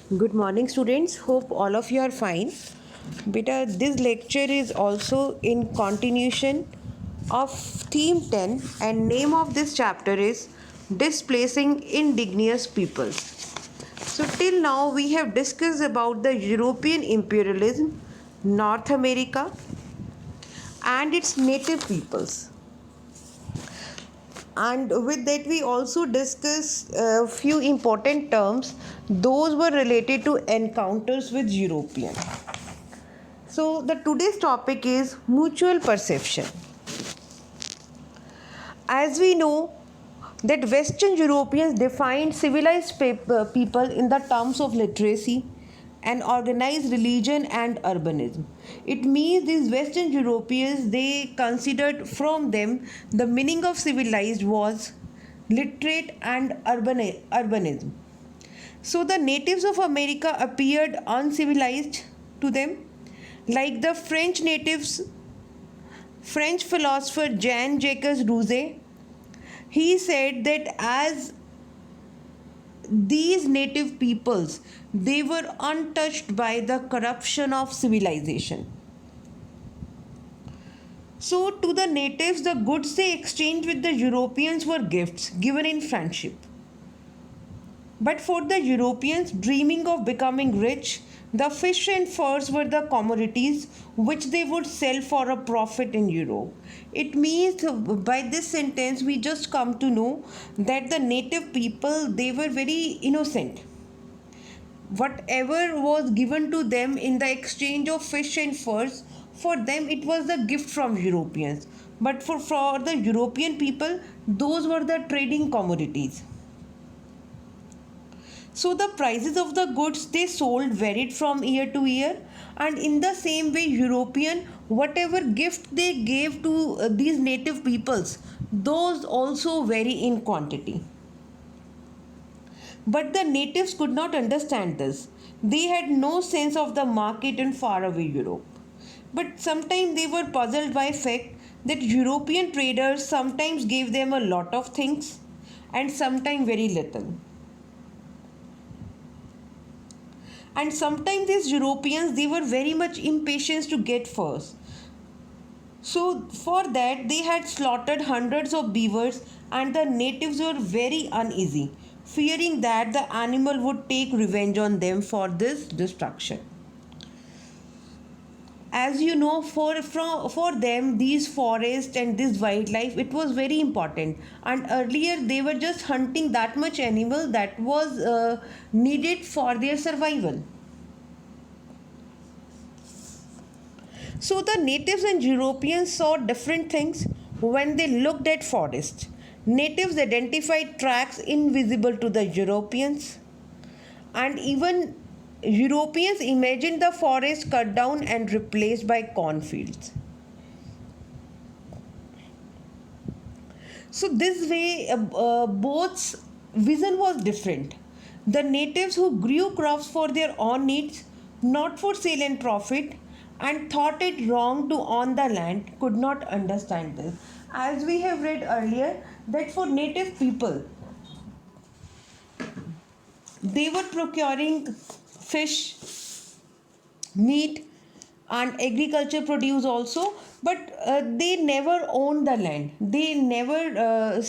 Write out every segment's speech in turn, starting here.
Good morning, students. Hope all of you are fine. Beta, this lecture is also in continuation of theme 10, and name of this chapter is Displacing Indigenous Peoples. So till now we have discussed about the European imperialism, North America and its native peoples. And with that we also discuss a few important terms. Those were related to encounters with European. So the today's topic is mutual perception. As we know that Western Europeans defined civilized people in the terms of literacy and organized religion and urbanism. It means these Western Europeans, they considered from them the meaning of civilized was literate and urbanism. So the natives of America appeared uncivilized to them, like the French natives. French philosopher Jean-Jacques Rousseau, he said that as these native peoples, they were untouched by the corruption of civilization. So to the natives, the goods they exchanged with the Europeans were gifts given in friendship. But for the Europeans dreaming of becoming rich, the fish and furs were the commodities which they would sell for a profit in Europe. It means by this sentence we just come to know that the native people, they were very innocent. Whatever was given to them in the exchange of fish and furs, for them it was the gift from Europeans. But for the European people, those were the trading commodities. So the prices of the goods they sold varied from year to year, and in the same way European, whatever gift they gave to these native peoples, those also vary in quantity. But the natives could not understand this. They had no sense of the market in faraway Europe. But sometimes they were puzzled by fact that European traders sometimes gave them a lot of things and sometimes very little. And sometimes these Europeans, they were very much impatient to get furs. So for that they had slaughtered hundreds of beavers, and the natives were very uneasy, fearing that the animal would take revenge on them for this destruction. As you know, for them these forests and this wildlife, it was very important, and earlier they were just hunting that much animal that was needed for their survival. So the natives and Europeans saw different things when they looked at forests. Natives identified tracks invisible to the Europeans, and even Europeans imagined the forest cut down and replaced by cornfields. So this way, both vision was different. The natives who grew crops for their own needs, not for sale and profit, and thought it wrong to own the land, could not understand this. As we have read earlier, that for native people, they were procuring fish, meat, and agriculture produce also, but they never owned the land. They never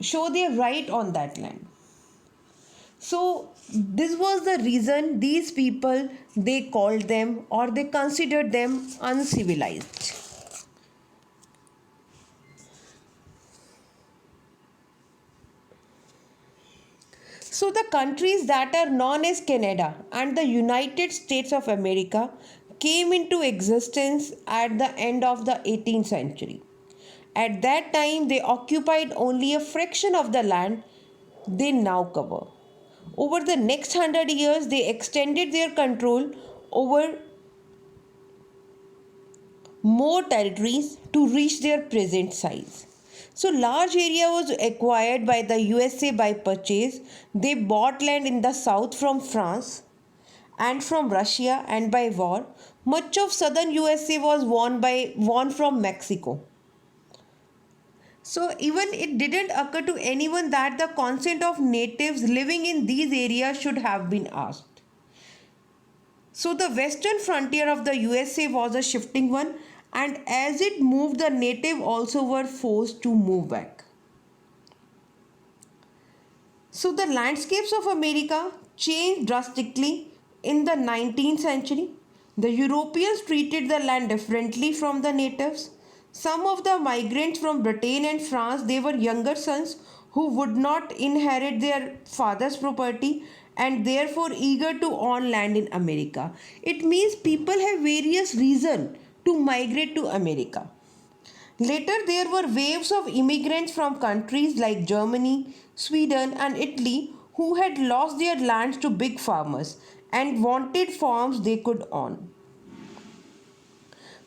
show their right on that land. So this was the reason these people, they called them or they considered them uncivilized. So the countries that are known as Canada and the United States of America came into existence at the end of the 18th century. At that time, they occupied only a fraction of the land they now cover. Over the next 100 years, they extended their control over more territories to reach their present size. So large area was acquired by the USA by purchase. They bought land in the south from France and from Russia, and by war. Much of southern USA was won from Mexico. So even it didn't occur to anyone that the consent of natives living in these areas should have been asked. So the western frontier of the USA was a shifting one, and as it moved, the native also were forced to move back. So the landscapes of America changed drastically in the 19th century. The Europeans treated the land differently from the natives. Some of the migrants from Britain and France, they were younger sons who would not inherit their father's property and therefore eager to own land in America. It means people have various reasons to migrate to America. Later, there were waves of immigrants from countries like Germany, Sweden, and Italy who had lost their lands to big farmers and wanted farms they could own.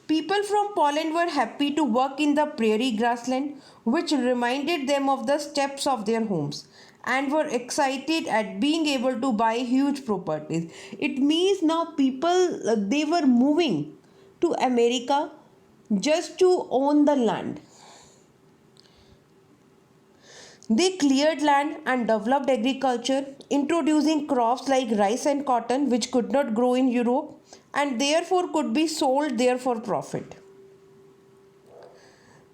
People from Poland were happy to work in the prairie grassland, which reminded them of the steppes of their homes, and were excited at being able to buy huge properties. It means now people they were moving to America just to own the land. They cleared land and developed agriculture, introducing crops like rice and cotton, which could not grow in Europe and therefore could be sold there for profit.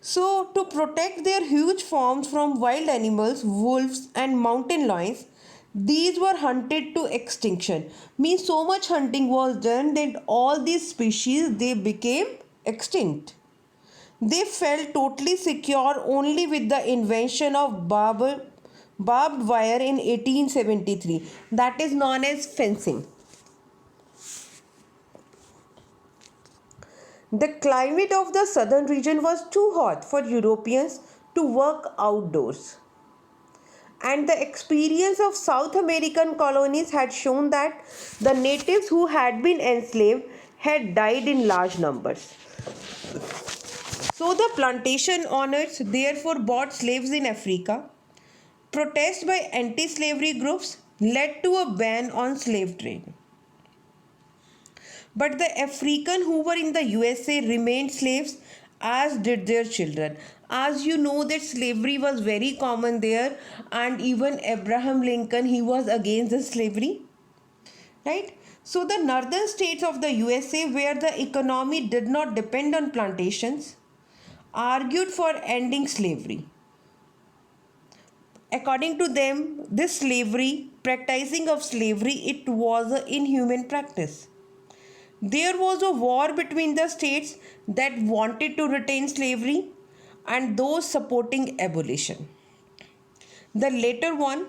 So, to protect their huge farms from wild animals, wolves, and mountain lions, these were hunted to extinction. Means so much hunting was done that all these species they became extinct. They felt totally secure only with the invention of barbed wire in 1873, that is known as fencing. The climate of the southern region was too hot for Europeans to work outdoors. And the experience of South American colonies had shown that the natives who had been enslaved had died in large numbers. So the plantation owners therefore bought slaves in Africa. Protests by anti-slavery groups led to a ban on slave trade. But the African who were in the USA remained slaves, as did their children. As you know that slavery was very common there, and even Abraham Lincoln he was against the slavery, right? So the northern states of the USA, where the economy did not depend on plantations, argued for ending slavery. According to them, this slavery, practicing of slavery, it was an inhuman practice. There was a war between the states that wanted to retain slavery and those supporting abolition. The later one,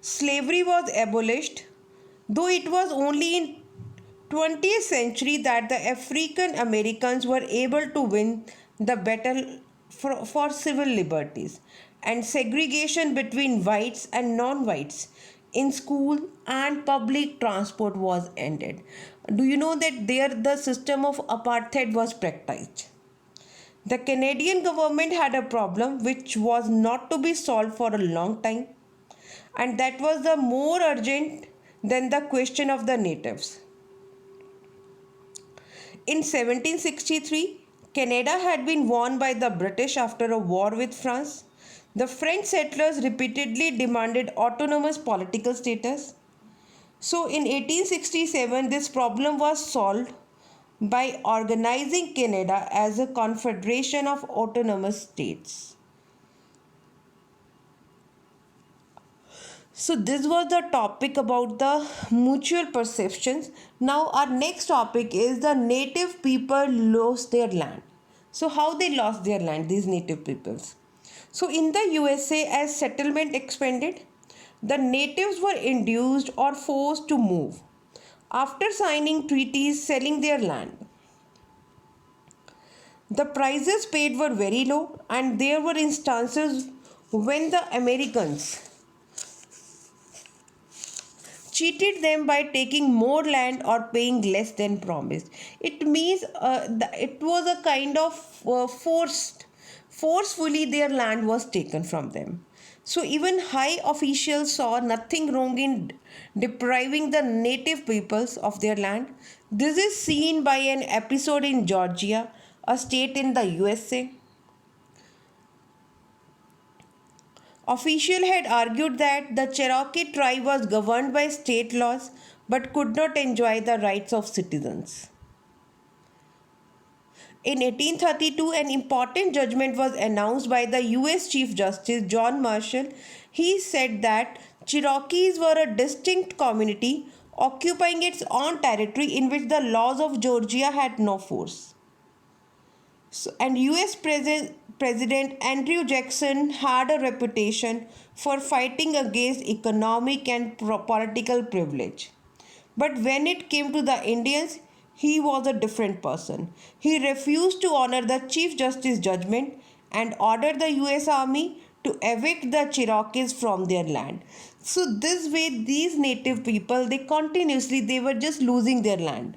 slavery was abolished, though it was only in 20th century that the African Americans were able to win the battle for civil liberties and segregation between whites and non-whites in school and public transport was ended. Do you know that there the system of apartheid was practiced? The Canadian government had a problem which was not to be solved for a long time, and that was the more urgent than the question of the natives. In 1763, Canada had been won by the British after a war with France. The French settlers repeatedly demanded autonomous political status. So in 1867, this problem was solved by organizing Canada as a confederation of autonomous states. So this was the topic about the mutual perceptions. Now our next topic is the native people lost their land. So how they lost their land, these native peoples. So in the USA, as settlement expanded, the natives were induced or forced to move after signing treaties selling their land. The prices paid were very low, and there were instances when the Americans cheated them by taking more land or paying less than promised. It means it was a kind of forcefully their land was taken from them. So even high officials saw nothing wrong in depriving the native peoples of their land. This is seen by an episode in Georgia, a state in the USA. Officials had argued that the Cherokee tribe was governed by state laws but could not enjoy the rights of citizens. In 1832, an important judgment was announced by the US Chief Justice John Marshall. He said that Cherokees were a distinct community occupying its own territory in which the laws of Georgia had no force. And US President Andrew Jackson had a reputation for fighting against economic and political privilege. But when it came to the Indians, he was a different person. He refused to honor the Chief Justice's judgment and ordered the US Army to evict the Cherokees from their land. So this way, these native people, they were just losing their land.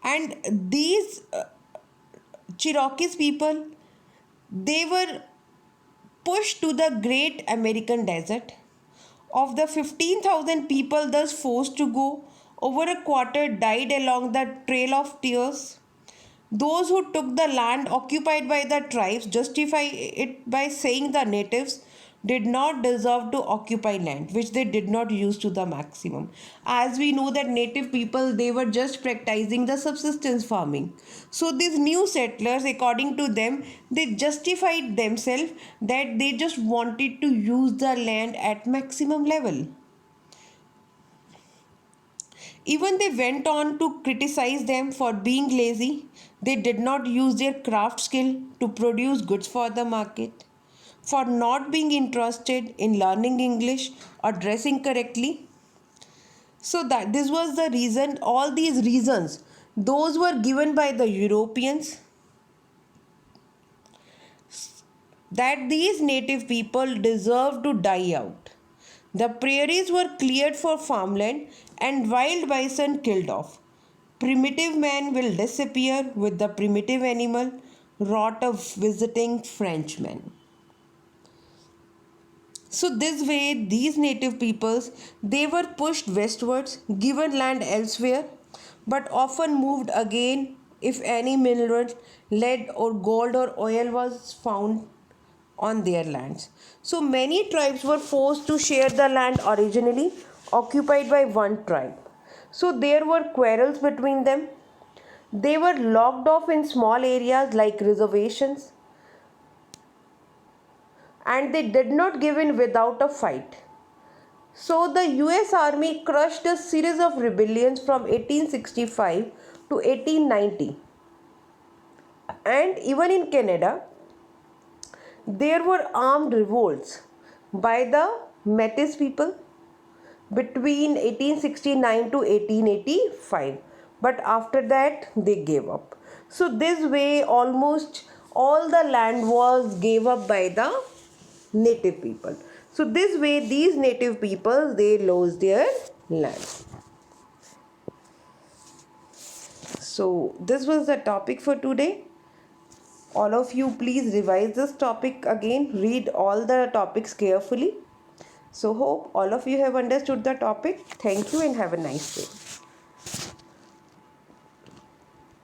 And these Cherokees people, they were pushed to the great American desert. Of the 15,000 people thus forced to go, over a quarter died along the Trail of Tears. Those who took the land occupied by the tribes justify it by saying the natives did not deserve to occupy land which they did not use to the maximum. As we know that native people, they were just practicing the subsistence farming. So these new settlers, according to them, they justified themselves that they just wanted to use the land at maximum level. Even they went on to criticize them for being lazy. They did not use their craft skill to produce goods for the market, for not being interested in learning English or dressing correctly. So that this was the reason, all these reasons, those were given by the Europeans, that these native people deserved to die out. The prairies were cleared for farmland and wild bison killed off. Primitive man will disappear with the primitive animal, wrought of visiting Frenchmen. So this way, these native peoples, they were pushed westwards, given land elsewhere, but often moved again if any mineral, lead or gold or oil was found on their lands. So many tribes were forced to share the land originally occupied by one tribe. So there were quarrels between them. They were locked off in small areas like reservations, and they did not give in without a fight. So the US Army crushed a series of rebellions from 1865 to 1890. And even in Canada, there were armed revolts by the Métis people between 1869 to 1885. But after that, they gave up. So this way, almost all the land was gave up by the native people. So this way, these native people, they lost their land. So this was the topic for today. All of you, please revise this topic again. Read all the topics carefully. So hope all of you have understood the topic. Thank you and have a nice day.